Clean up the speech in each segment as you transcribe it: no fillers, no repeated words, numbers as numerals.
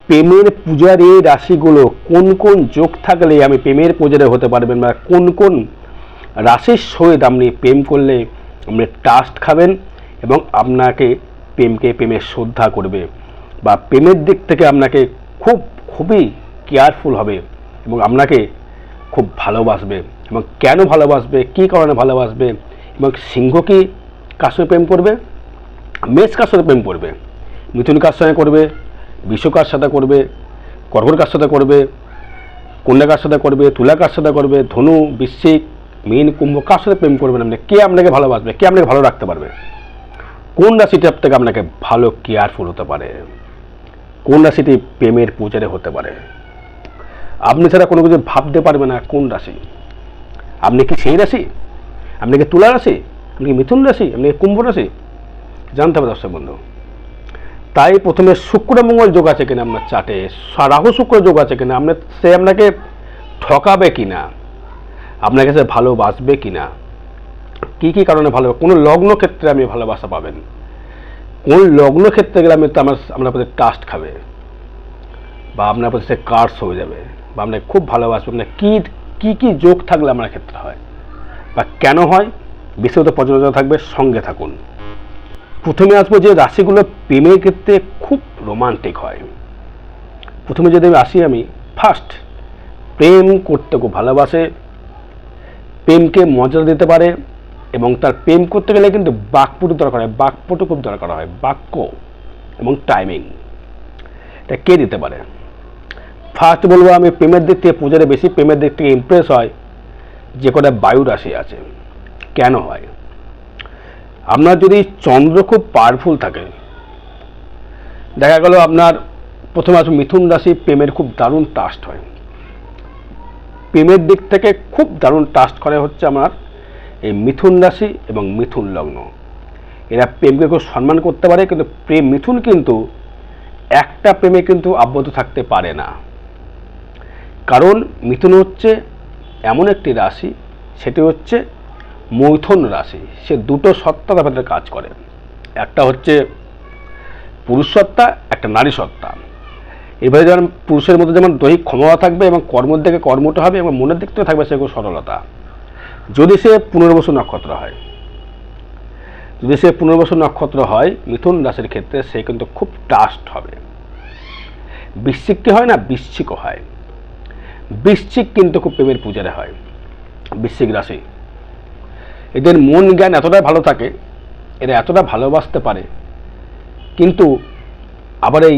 প্রেমের পূজার এই রাশিগুলো কোন কোন যোগ থাকলে আমি প্রেমের পূজারে হতে পারবেন, বা কোন কোন রাশির সহিত আপনি প্রেম করলে আপনি ট্রাস্ট খাবেন এবং আপনাকে প্রেমের শ্রদ্ধা করবে, বা প্রেমের দিক থেকে আপনাকে খুবই কেয়ারফুল হবে এবং আপনাকে খুব ভালোবাসবে, এবং কেন ভালোবাসবে, কী কারণে ভালোবাসবে, এবং সিংহ কি কার সঙ্গে প্রেম করবে, মেষ কার সঙ্গে প্রেম করবে, মিথুন কার সঙ্গে করবে, বৃষ কার সাথে করবে, কর্কট কার সাথে করবে, কন্যা কার সাথে করবে, তুলা কার সাথে করবে, ধনু, বৃশ্চিক, মীন, কুম্ভ কার সাথে প্রেম করবেন আপনি, কে আপনাকে ভালোবাসবে, কে আপনাকে ভালো রাখতে পারবে, কোন রাশিটি থেকে আপনাকে ভালো কেয়ারফুল হতে পারে, কোন রাশিটি প্রেমের পূজারে হতে পারে, আপনি ছাড়া কোনো কিছু ভাবতে পারবে না কোন রাশি। আপনি কি সেই রাশি? আপনি কি তুলা রাশি? আপনি কি মিথুন রাশি? আপনি কি কুম্ভ রাশি? জানতে হবে দর্শক বন্ধু। তাই প্রথমে শুক্র মঙ্গল যোগ আছে কিনা আপনার চার্টে, রাহু শুক্র যোগ আছে কিনা, সে আপনাকে ঠকাবে কিনা, আপনার কাছে ভালোবাসবে কিনা, কি কি কারণে ভালো, কোন লগ্ন ক্ষেত্রে আমি ভালোবাসা পাবেন, কোন লগ্ন ক্ষেত্রে গেলে আপনার প্রতি ট্রাস্ট খাবে, বা আপনার প্রতি সে কার্স হয়ে যাবে, বা আপনাকে খুব ভালোবাসবে, আপনার কি কি যোগ থাকলে আপনার ক্ষেত্রে হয় বা কেন হয়, বিশেষত পর্যালোচনা থাকবে, সঙ্গে থাকুন। প্রথমে আসবো যে রাশিগুলো প্রেমের ক্ষেত্রে খুব রোমান্টিক হয়। প্রথমে যদি আমি ফার্স্ট, প্রেম করতে খুব ভালোবাসে, প্রেমকে মর্যাদা দিতে পারে, এবং তার প্রেম করতে গেলে কিন্তু বাকপটু দরকার হয়, বাকপটু খুব দরকার হয়, বাক্য এবং টাইমিং, এটা কে দিতে পারে? ফার্স্ট বলবো আমি প্রেমের দিক থেকে পূজারে বেশি প্রেমের দিক থেকে ইমপ্রেস হয় যে কটা বায়ু রাশি আছে। কেন হয়? আপনার যদি চন্দ্র খুব পাওয়ারফুল থাকে, দেখা গেল আপনার প্রথমে আসবে মিথুন রাশি, প্রেমের খুব দারুণ ট্রাস্ট হয়, প্রেমের দিক থেকে খুব দারুণ ট্রাস্ট করে হচ্ছে আমার এই মিথুন রাশি এবং মিথুন লগ্ন। এরা প্রেমকে খুব সম্মান করতে পারে, কিন্তু মিথুন কিন্তু একটা প্রেমে কিন্তু আবদ্ধ থাকতে পারে না, কারণ মিথুন হচ্ছে এমন একটি রাশি, সেটি হচ্ছে মৈথুন রাশি। সে দুটো সত্তার ব্যাপারে কাজ করে, একটা হচ্ছে পুরুষ সত্তা, একটা নারী সত্তা। এবারে যেমন পুরুষের মধ্যে যেমন দৈহিক ক্ষমতা থাকবে এবং কর্মের দিকে কর্মটা হবে, এবং মনের দিক থেকে থাকবে সেগুলো সরলতা। যদি সে পুনর্বসু নক্ষত্র হয়, মিথুন রাশির ক্ষেত্রে সে কিন্তু খুব ট্রাস্ট হবে। বৃশ্চিক কি হয় না, বৃশ্চিকও হয়, বৃশ্চিক কিন্তু খুব প্রেমের পূজারে হয়। বৃশ্চিক রাশি, এদের মন জ্ঞান এতটাই ভালো থাকে, এরা এতটা ভালোবাসতে পারে, কিন্তু আবার এই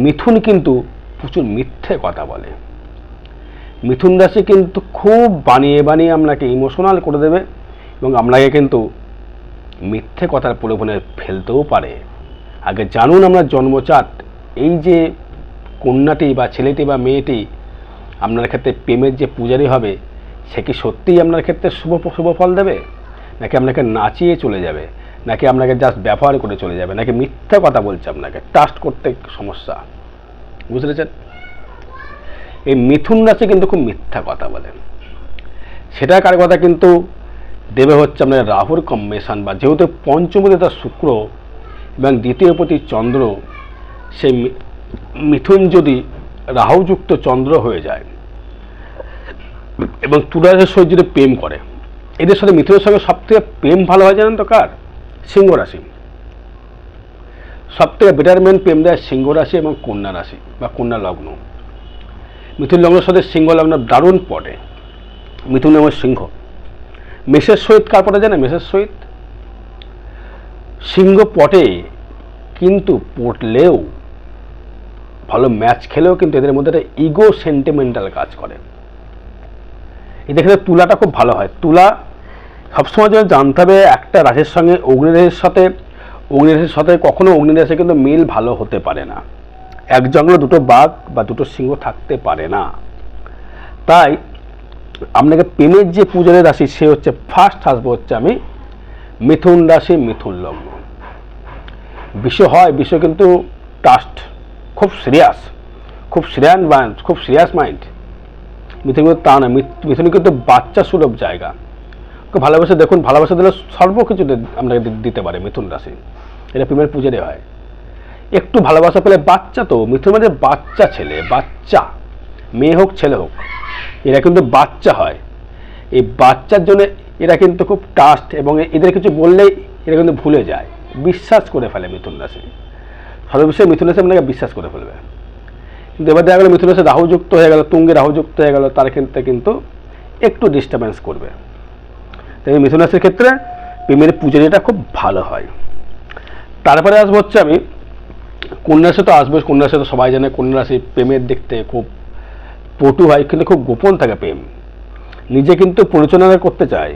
মিথুন কিন্তু প্রচুর মিথ্যে কথা বলে। মিথুন রাশি কিন্তু খুব বানিয়ে বানিয়ে আপনাকে ইমোশনাল করে দেবে, এবং আপনাকে কিন্তু মিথ্যে কথার প্রলোভনে ফেলতেও পারে। আগে জানুন আপনার জন্মচার্ট, এই যে কন্যাটি বা ছেলেটি বা মেয়েটি আপনার ক্ষেত্রে প্রেমের যে পূজারী হবে, সে কি সত্যিই আপনার ক্ষেত্রে শুভ ফল দেবে, নাকি আপনাকে নাচিয়ে চলে যাবে, নাকি আপনাকে জাস্ট ব্যবহার করে চলে যাবে, নাকি মিথ্যা কথা বলছে, আপনাকে ট্রাস্ট করতে সমস্যা। বুঝতে পেরেছেন? এই মিথুন রাশি কিন্তু খুব মিথ্যা কথা বলে। সেটা কার কথা কিন্তু দেবে হচ্ছে আপনার রাহুর কম্বিনেশন, বা যেহেতু পঞ্চমপতি তার শুক্র এবং দ্বিতীয় পতি চন্দ্র, সেই মিথুন যদি রাহুযুক্ত চন্দ্র হয়ে যায় এবং তুলারাশির সহিত যদি প্রেম করে, এদের সাথে মিথুনের সঙ্গে সবথেকে প্রেম ভালো হয় জানেন তো কার? সিংহ রাশি। সবথেকে বেটারমেন্ট প্রেম দেয় সিংহ রাশি এবং কন্যা রাশি বা কন্যা লগ্ন। মিথুন লগ্নের সাথে সিংহ লগ্ন দারুণ পটে, মিথুন এবং সিংহ। মেষের সহিত কার পটে জানে? মেষের সহিত সিংহ পটে, কিন্তু পটলেও ভালো ম্যাচ খেলেও কিন্তু এদের মধ্যে একটা ইগো সেন্টিমেন্টাল কাজ করে। এদের ক্ষেত্রে তুলাটা খুব ভালো হয়। তুলা সবসময় যেন জানতে হবে, একটা রাশির সঙ্গে অগ্নিরাশির সাথে কখনো অগ্নিরাশি কিন্তু মিল ভালো হতে পারে না। এক জঙ্গলে দুটো বাঘ বা দুটো সিংহ থাকতে পারে না। তাই আপনাকে প্রেমের যে পূজারের রাশি, সে হচ্ছে ফার্স্ট আসবো হচ্ছে আমি মিথুন রাশি, মিথুন লগ্ন। বিষয় কিন্তু ট্রাস্ট, খুব সিরিয়াস মাইন্ড। মিথুন কিন্তু তা না, মিথুন কিন্তু বাচ্চা সুলভ জায়গা। ভালোবাসা দেখুন, ভালোবাসা দিলে সর্বকিছু আপনাকে দিতে পারে মিথুন রাশি। এটা প্রেমের পূজারে হয়। একটু ভালোবাসা পেলে, বাচ্চা তো মিথুন মানে বাচ্চা ছেলে, বাচ্চা মেয়ে হোক ছেলে হোক, এরা কিন্তু বাচ্চা হয়। এই বাচ্চার জন্য এরা কিন্তু খুব ট্রাস্ট, এবং এদের কিছু বললেই এরা কিন্তু ভুলে যায়, বিশ্বাস করে ফেলে মিথুন রাশি। সর্ববিষয়ে মিথুন রাশি আপনাকে বিশ্বাস করে ফেলবে। কিন্তু এবার দেখা গেলো মিথুন রাশি রাহুযুক্ত হয়ে গেল, তুঙ্গে রাহুযুক্ত হয়ে গেল, তার ক্ষেত্রে কিন্তু একটু ডিস্টার্বেন্স করবে। তাই মিথুন রাশির ক্ষেত্রে প্রেমের পূজারিটা খুব ভালো হয়। তারপরে আসবো হচ্ছে আমি কন্যা রাশি। তো আসবো, কন্যা রাশি তো সবাই জানে, কন্যা রাশি প্রেমের দেখতে খুব পটু হয়, কিন্তু খুব গোপন থাকে প্রেম, নিজে কিন্তু পরিচালনা করতে চায়।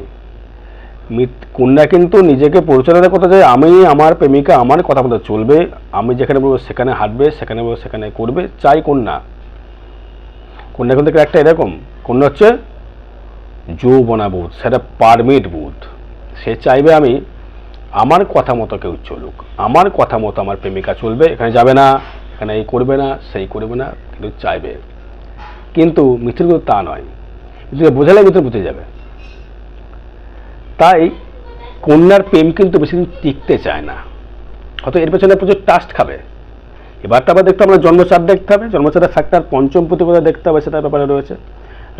কন্যা কিন্তু নিজেকে পরিচালনা করতে চায়, আমি আমার প্রেমিকা আমার কথা মতো চলবে, আমি যেখানে বলবো সেখানে হাঁটবে, সেখানে বলবো সেখানে করবে, চাই কন্যা। কন্যা কিন্তু একটা এরকম, কন্যা হচ্ছে যৌবনা বুধ, সেটা পারমিট বুধ। সে চাইবে আমি আমার কথা মতো কেউ চলুক, আমার কথা মতো আমার প্রেমিকা চলবে, এখানে যাবে না, এখানে এই করবে না, সেই করবে না, কিন্তু চাইবে। কিন্তু মিথুন কিন্তু তা নয়, মিথুনকে বোঝালে মিথুন বুঝে যাবে। তাই কন্যার প্রেম কিন্তু বেশি দিন টিকতে চায় না, হয়তো এর পেছনে প্রচুর টাস্ট খাবে। এবারটা আবার দেখতে আমরা জন্মচার দেখতে হবে, জন্মচারের ফ্যাক্টর পঞ্চম প্রতি কোথায় দেখতে হবে সেটার ব্যাপারে রয়েছে।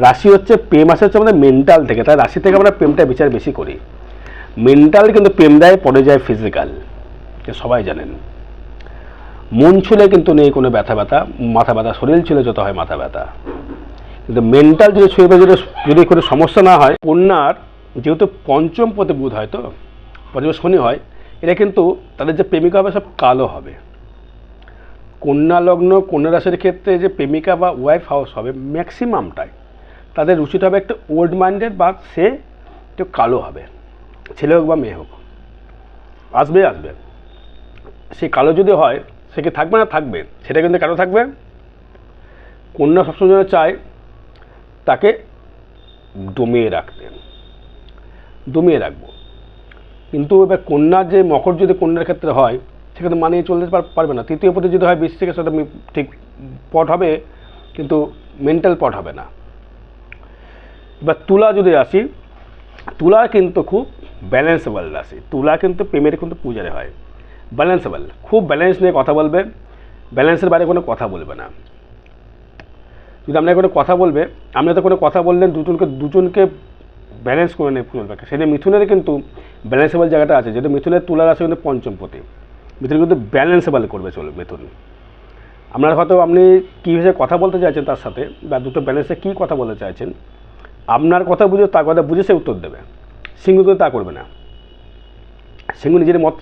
রাশি হচ্ছে প্রেম আসে হচ্ছে আমাদের মেন্টাল থেকে, তাই রাশি থেকে আমরা প্রেমটা বিচার বেশি করি। মেন্টাল কিন্তু প্রেম দেয়, পড়ে যায় ফিজিক্যাল, সবাই জানেন। মন ছুলে কিন্তু নেই কোনো ব্যথা ব্যথা, মাথা ব্যথা, শরীর ছুলে যত হয় মাথা ব্যথা, কিন্তু মেন্টাল যদি ছুঁয়ে যদি কোনো সমস্যা না হয়। কন্যার যেহেতু পঞ্চম পদে বুধ হয়, তো পঞ্চম শনি হয়, এরা কিন্তু তাদের যে প্রেমিকা হবে সব কালো হবে। কন্যা লগ্ন কন্যা রাশির ক্ষেত্রে যে প্রেমিকা বা ওয়াইফ হাউস হবে ম্যাক্সিমামটাই তাদের রুচিটা হবে একটা ওল্ড মাইন্ডেড, বা সে একটু কালো হবে, ছেলে হোক বা মেয়ে হোক, আসবে আসবে। সে কালো যদি হয় সে কি থাকবে না, থাকবে, সেটা কিন্তু কেন থাকবে, কন্যা সবসময় চায় তাকে দমিয়ে রাখতে, দমিয়ে রাখবো। কিন্তু এবার কন্যার যে মকর যদি কন্যার ক্ষেত্রে হয় সেখানে মানিয়ে চলতে পারবে না। তৃতীয় পদে যদি হয় বৃশ্চিকের সাথে ঠিক পট হবে, কিন্তু মেন্টাল পট হবে না। এবার তুলা যদি আসি, তুলা কিন্তু খুব ব্যালেন্সেবল রাশি, তুলা কিন্তু প্রেমের কিন্তু পূজারে হয়, ব্যালেন্সেবল, খুব ব্যালেন্স নিয়ে কথা বলবে, ব্যালেন্সের বাইরে কোনো কথা বলবে না। যদি আপনাকে কোনো কথা বলবে, আপনি তো কোনো কথা বললেন, দুজনকে ব্যালেন্স করে নিয়ে চলবে। সেটা মিথুনের কিন্তু ব্যালেন্সেবল জায়গাটা আছে, যেটা মিথুনের তুলার আছে কিন্তু পঞ্চমপতি, মিথুন কিন্তু ব্যালেন্সেবল করবে চলবে মিথুন। আপনার হয়তো আপনি কী হিসেবে কথা বলতে চাইছেন তার সাথে, বা দুটো ব্যালেন্সে কী কথা বলতে চাইছেন, আপনার কথা বুঝে তার কথা বুঝে সে উত্তর দেবে। সিংহ কিন্তু তা করবে না, সিংহ নিজের মত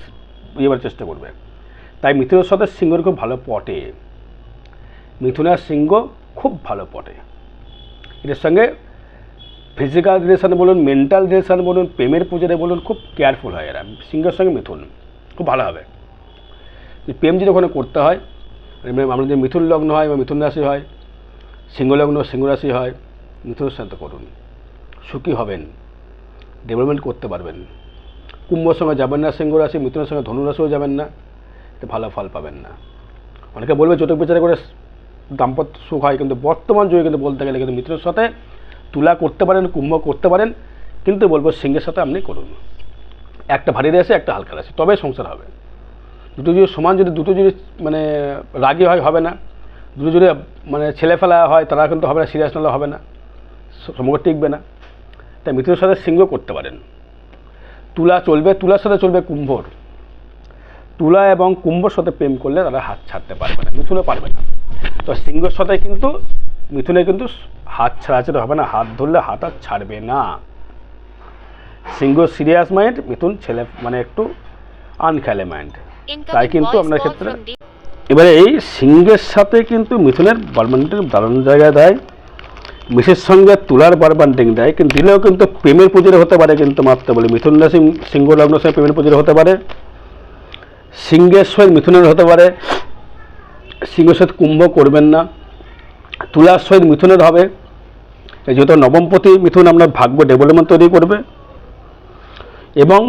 ইয়েবার চেষ্টা করবে। তাই মিথুনের সাথে সিংহর খুব ভালো পটে, মিথুনের সিংহ খুব ভালো পটে। এদের সঙ্গে ফিজিক্যাল রিলেশান বলুন, মেন্টাল রিলেশান বলুন, প্রেমের পুজোরে বলুন, খুব কেয়ারফুল হয় এরা। সিংহের সঙ্গে মিথুন খুব ভালো হবে। প্রেম যদি ওখানে করতে হয়, আমরা যদি মিথুন লগ্ন হয় বা মিথুন রাশি হয়, সিংহ লগ্ন সিংহ রাশি হয়, মিথুনের সাথে করুন, সুখী হবেন, ডেভেলপমেন্ট করতে পারবেন। কুম্ভর সঙ্গে যাবেন না সিংহ রাশি, মিথুনের সঙ্গে ধনু রাশিও যাবেন না, এতে ভালো ফল পাবেন না। অনেকে বলবে জোটক বিচারে করে দাম্পত্য সুখ হয়, কিন্তু বর্তমান যুগে কিন্তু বলতে গেলে কিন্তু মিথুনের সাথে তুলা করতে পারেন, কুম্ভ করতে পারেন, কিন্তু বলবো সিংহের সাথে আপনি করুন। একটা ভারী রাশি, একটা হালকা রাশি, তবে সংসার হবে। দুটো যদি সমান, যদি দুটো যদি মানে রাগী হয় হবে না, দুটো যদি মানে ছেলে ফেলা হয় তারা কিন্তু হবে না, সিরিয়াস নালে হবে না, সম্পর্ক টিকবে না। তাই মিথুনের সাথে সিংহ করতে পারেন। তুলা চলবে, তুলার সাথে চলবে কুম্ভর, তুলা এবং কুম্ভর সাথে প্রেম করলে তারা হাত ছাড়তে পারবে না, মিথুনও পারবে না। তো সিংহের সাথে কিন্তু মিথুনে কিন্তু হাত ছাড়াছাড়ি হবে না, হাত ধরলে হাত আর ছাড়বে না। সিংহ সিরিয়াস মাইন্ড, মিথুন ছেলে মানে একটু আনখেলে মাইন্ড। তাই কিন্তু আপনার ক্ষেত্রে এবারে এই সিংহের সাথে কিন্তু মিথুনের বারবান্টিং দারুণ জায়গায় দেয়, মিশের সঙ্গে তুলার বারবান্টিং দেয়, কিন্তু দিলেও কিন্তু প্রেমের পুজোরে হতে পারে। কিন্তু মাত্র বলে মিথুন রাশি সিংহ লগ্ন সঙ্গে প্রেমের পুজোরে হতে পারে, সিংহের সহিত মিথুনের হতে পারে, সিংহের সহিত কুম্ভ করবেন না, তুলার সহিত মিথুনের হবে। যেহেতু নবমপতি মিথুন আপনার ভাগ্য ডেভেলপমেন্ট তৈরি করবে, এবং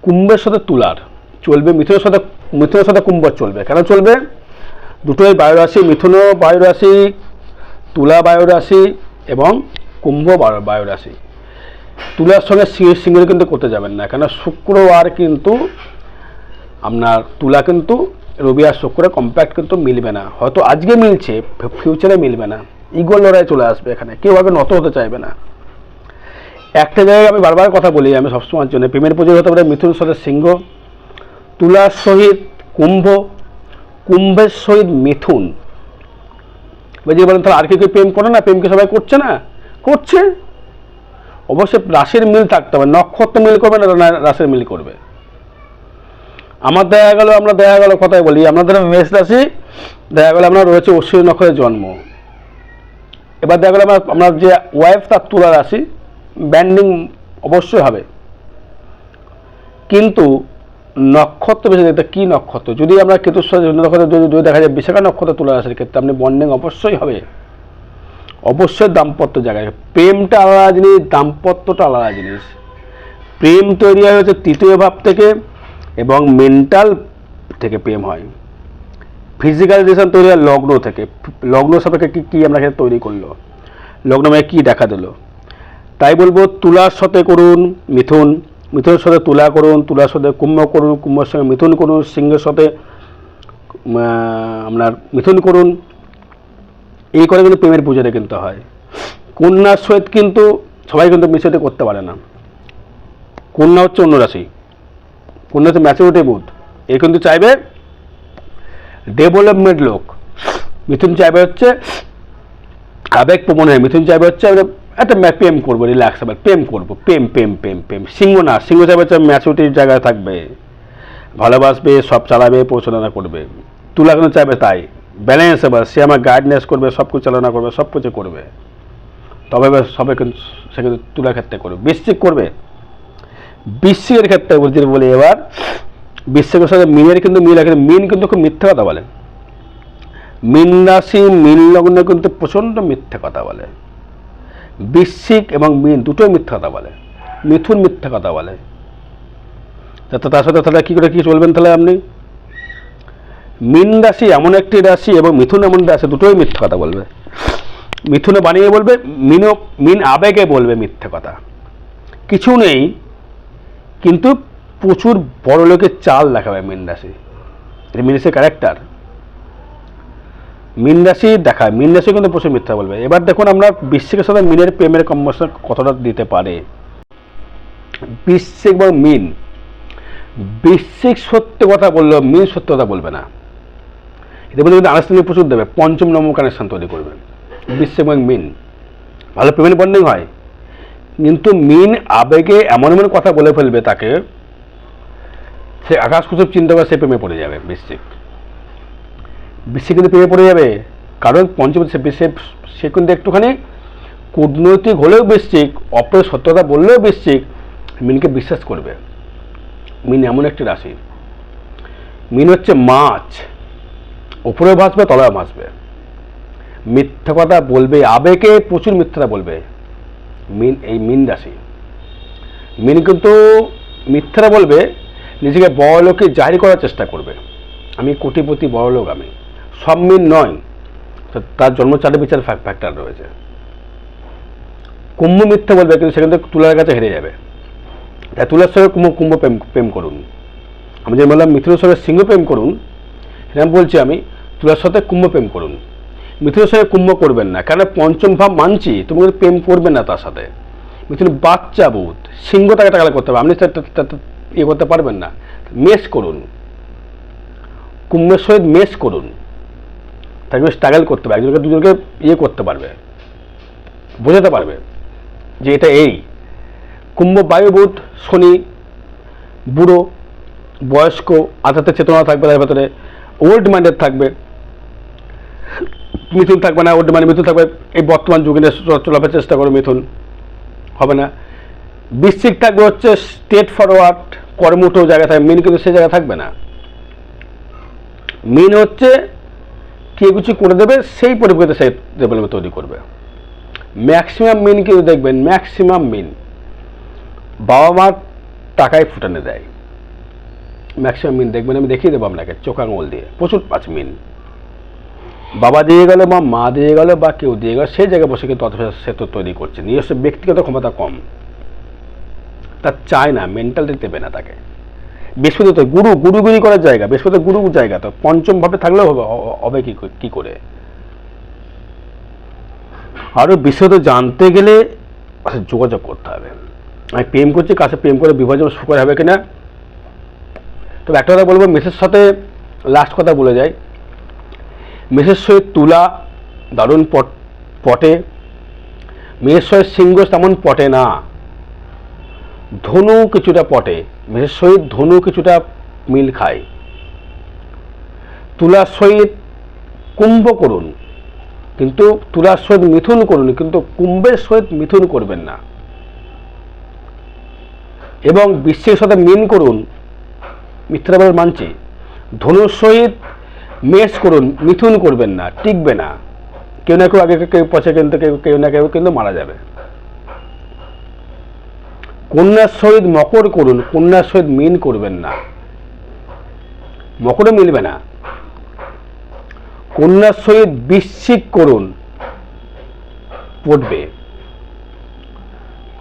কুম্ভের সাথে তুলার চলবে, মিথুনের সাথে কুম্ভ চলবে। কেন চলবে? দুটোই বায়ুরাশি, মিথুনও বায়ুরাশি, তুলা বায়ুরাশি এবং কুম্ভ বায়ুরাশি। তুলার সঙ্গে সিংহের কিন্তু করতে যাবেন না, কেন শুক্র আর কিন্তু আপনার তুলা কিন্তু রবি আর শুক্রে কম্প্যাক্ট কিন্তু মিলবে না, হয়তো আজকে মিলছে ফিউচারে মিলবে না, ইগোর লড়াই চলে আসবে এখানে, কেউ আগে নত হতে চাইবে না। একটা জায়গায় আমি বারবার কথা বলি, আমি সবসময়ের জন্য প্রেমের পুজো হতে পারে মিথুন সাথে সিংহ, তুলার সহিত কুম্ভ, কুম্ভের সহিত মিথুন। যে বলেন তাহলে আর কেউ প্রেম করে না, প্রেম কি সবাই করছে না? করছে। অবশ্যই রাশির মিল থাকতে হবে, নক্ষত্র মিল করবে না রাশির মিল করবে। আমার দেখা গেল কথাই বলি, আপনাদের মেষ রাশি দেখা গেল আপনার রয়েছে অশ্বিনী নক্ষত্রের জন্ম, এবার দেখা গেল আপনার যে ওয়াইফ তার তুলা রাশি, ব্যান্ডিং অবশ্যই হবে, কিন্তু নক্ষত্র বেশি দেখতে কি নক্ষত্র, যদি আমরা কেতুর সাথে নক্ষত্র যদি দেখা যায় বিশাখা নক্ষত্র তুলা রাশির ক্ষেত্রে আপনি বন্ডিং অবশ্যই হবে, অবশ্যই দাম্পত্য জায়গায়। প্রেমটা আলাদা জিনিস, দাম্পত্যটা আলাদা জিনিস। প্রেম তৈরি হয় হচ্ছে তৃতীয় ভাব থেকে এবং মেন্টাল থেকে প্রেম হয়, ফিজিক্যাল রিলেশন তৈরি হয় লগ্ন থেকে। লগ্ন সাপেক্ষে কি আমরা এখানে তৈরি করলো, লগ্ন মানে কি দেখা দিল। তাই বলবো তুলার সাথে করুন মিথুন, মিথুনের সাথে তুলা করুন, তুলার সাথে কুম্ভ করুন, কুম্ভের সঙ্গে মিথুন করুন, সিংহের সাথে আপনার মিথুন করুন, এই করে কিন্তু প্রেমের পুজোটা কিন্তু হয়। কন্যার সহিত কিন্তু সবাই কিন্তু মিশতে করতে পারে না, কন্যা হচ্ছে অন্য রাশি, কন্যা হচ্ছে ম্যাচুরিটি বুথ, এ কিন্তু চাইবে ডেভেলপমেন্ট লোক, মিথুন চাইবে হচ্ছে আবেগ প্রবণ হয়ে, মিথুন চাইবে হচ্ছে একটা প্রেম করবো, রিল্যাক্স হবে, প্রেম করবো, প্রেম প্রেম প্রেম প্রেম। সিংহ না, সিংহ চাইবে হচ্ছে ম্যাচুরিটির জায়গায় থাকবে, ভালোবাসবে, সব চালাবে, পরিচালনা করবে। তুলা কিন্তু চাইবে তাই ব্যালেন্স হবে, সে আমার গাইডনেস করবে, সব কিছু চালনা করবে, সব কিছু করবে, তবে সবে কিন্তু সে কিন্তু তুলার ক্ষেত্রে করবে। বৃশ্চিক করবে, বৃশ্চিকের ক্ষেত্রে বলি এবার, বৃশ্চিকের সাথে মিনের কিন্তু মিল আছে, মিন কিন্তু খুব মিথ্যা কথা বলে, মিন রাশি মিন লগ্নে কিন্তু প্রচণ্ড মিথ্যা কথা বলে, বৃশ্চিক এবং মিন দুটোই মিথ্যা কথা বলে, মিথুন মিথ্যা কথা বলে। তার সাথে তাহলে কী করে কী চলবেন তাহলে আপনি? মিন রাশি এমন একটি রাশি এবং মিথুন এমন রাশি, দুটোই মিথ্যা কথা বলবে, মিথুনে বানিয়ে বলবে, মিন আবেগে বলবে মিথ্যা কথা, কিছু নেই কিন্তু প্রচুর বড় লোকের চাল দেখাবে মিন রাশি, এটা মিন রাশির ক্যারেক্টার, মিন রাশি দেখায়, মিন রাশি কিন্তু প্রচুর মিথ্যা বলবে। এবার দেখুন আমরা বৃশ্চিকের সাথে মিনের প্রেমের কম্বিনেশন কতটা দিতে পারে। বৃশ্চিক এবং মিন, বৃশ্চিক সত্য কথা বললেও মিন সত্য কথা বলবে না, এটা বলে কিন্তু আনুষ্ঠানিক প্রচুর দেবে, পঞ্চম নম্বর কানেকশন তৈরি করবে। বৃশ্চিক এবং মিন ভালো প্রেমের বন্ডিং হয়, কিন্তু মিন আবেগে এমন এমন কথা বলে ফেলবে তাকে, সে আকাশ কুসুম চিন্তা করে সে প্রেমে পড়ে যাবে। বৃশ্চিক কিন্তু প্রেমে পড়ে যাবে, কারণ পঞ্চম সে কিন্তু একটুখানি কূটনৈতিক হলেও বৃশ্চিক, অপরের সত্যতা বললেও বৃশ্চিক মিনকে বিশ্বাস করবে। মিন এমন একটি রাশি, মিন হচ্ছে মাছ, ওপরে ভাসবে তলায় ভাসবে, মিথ্যা কথা বলবে, আবেগে প্রচুর মিথ্যাটা বলবে মিন, এই মিন রাশি। মিন কিন্তু মিথ্যাটা বলবে, নিজেকে বড় লোকে জাহির করার চেষ্টা করবে, আমি কোটিপতি বড় লোক আমি, সব মিন নয়, তার জন্মচারে বিচার ফ্যাক্টর রয়েছে। কুম্ভ মিথ্যা বলবে কিন্তু সেখান থেকে তুলার কাছে হেরে যাবে, তাই তুলার সঙ্গে কুম্ভ প্রেম করুন। আমি যে বললাম মিথুনের সঙ্গে সিংহ প্রেম করুন, সেরকম বলছি আমি, তুলার সাথে কুম্ভ প্রেম করুন, মিথুনের সঙ্গে কুম্ভ করবেন না, কেন পঞ্চম ভাব মানছি, তুমি প্রেম করবে না তার সাথে, মিথুন বাচ্চা বোধ, সিংহ তাকে টাকা করতে হবে, আপনি ইয়ে করতে পারবেন না। মেষ করুন, কুম্ভের সহিত মেষ করুন, তাকে স্ট্রাগল করতে হবে, একজনকে দুজনকে ইয়ে করতে পারবে, বোঝাতে পারবে যে এটা এই। কুম্ভ বায়ুভূত, শনি বুড়ো, বয়স্ক, আধ্যাত্মিক চেতনা থাকবে তার ভেতরে, ওল্ড মাইন্ডেড থাকবে, মিথুন থাকবে না, ওল্ড মাইন্ড মিথুন থাকবে, এই বর্তমান যুগে চলাফেরার চেষ্টা করো, মিথুন হবে না। বৃশ্চিক থাকবে হচ্ছে স্টেট ফরওয়ার্ড, কর্মঠ জায়গা থাকবে, মিন কিন্তু সে জায়গা থাকবে না, মিন হচ্ছে কে কিছু করে দেবে সেই পরিপ্রেক্ষিতে সে ডেভেলপমেন্ট তৈরি করবে। ম্যাক্সিমাম মিন কিন্তু দেখবেন, ম্যাক্সিমাম মিন বাবা মার টাকায় ফুটানে দেয়, ম্যাক্সিমাম মিন দেখবেন, আমি দেখিয়ে দেবো আপনাকে চোখ আঙুল দিয়ে, প্রচুর আছে মিন, বাবা দিয়ে গেল বা মা দিয়ে গেল বা কেউ দিয়ে গেল, সেই জায়গায় বসে কিন্তু অথচ সে তো তৈরি করছে, নিজস্ব ব্যক্তিগত ক্ষমতা কম, তার চায় না, মেন্টালিটি দেবে না তাকে, বৃহস্পতি তো গুরুগিরি করার জায়গা, বৃহস্পতি গুরু জায়গা, তো পঞ্চম ভাবে থাকলেও হবে কি করে। আরো বিশেষত জানতে গেলে যোগাযোগ করতে হবে। আমি প্রেম করছি, কাছে প্রেম করে বিভাজন সুখের হবে কিনা। তবে একটা কথা বলবো, মেষের সাথে লাস্ট কথা বলে যাই, মেষের সহিত তুলা দারুণ পটে, মেষের সহিত সিংহ তেমন পটে না, ধনু কিছুটা পটে, মেষের সহিত ধনু কিছুটা মিল খায়। তুলার সহিত কুম্ভ করুন, কিন্তু তুলার সহিত মিথুন করুন, কিন্তু কুম্ভের সহিত মিথুন করবেন না। এবং বৃশ্চিকের সাথে মিন করুন, মিথ্যাবাদ মানছি। ধনুর সহিত মেষ করুন, মিথুন করবেন না, টিকবে না। কেউ না কেউ আগে, কেউ পছে, কিন্তু কেউ না কেউ কিন্তু মারা যাবে। কন্যার সহিত মকর করুন, কন্যার সহিত মিন করবেন না, মকরে মিলবে না। কন্যার সহিত বৃশ্চিক করুন, পড়বে।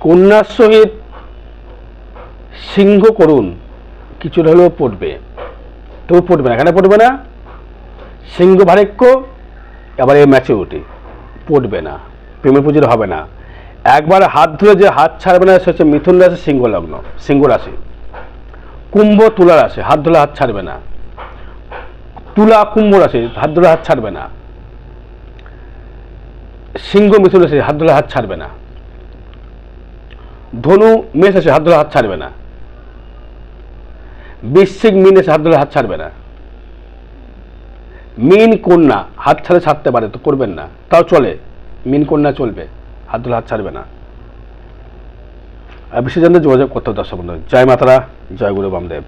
কন্যার সহিত সিংহ করুন, কিছুটা হলেও পড়বে, তবু পড়বে না। কেন পড়বে না? সিংহ ভারেক্য, আবার এই ম্যাচিউরিটি, পড়বে না, প্রেমের পুজোর হবে না। একবার হাত ধরে যে হাত ছাড়বে না সে হচ্ছে মিথুন রাশি, সিংহ লগ্ন, সিংহ রাশি। কুম্ভ তুলা রাশি, হাত ধরে হাত ছাড়বে না। তুলা কুম্ভ রাশি, হাত ধরে হাত ছাড়বে না। সিংহ মিথুন রাশি, হাত ধরে হাত ছাড়বে না। ধনু মেষ রাশি, হাত ধরে হাত ছাড়বে না। বৃশ্চিক মিন রাশি, হাত ধরে হাত ছাড়বে না। মিন কন্যা হাত ছাড়তে পারে, তো করবেন না, তাও চলে। মিন কন্যা চলবে, হাত ধরে হাত ছাড়বে না। আর বিশেষ জানতে যোগাযোগ করতে হবে দর্শক বন্ধু। জয় মাতারা, জয় গুরু বামদেব।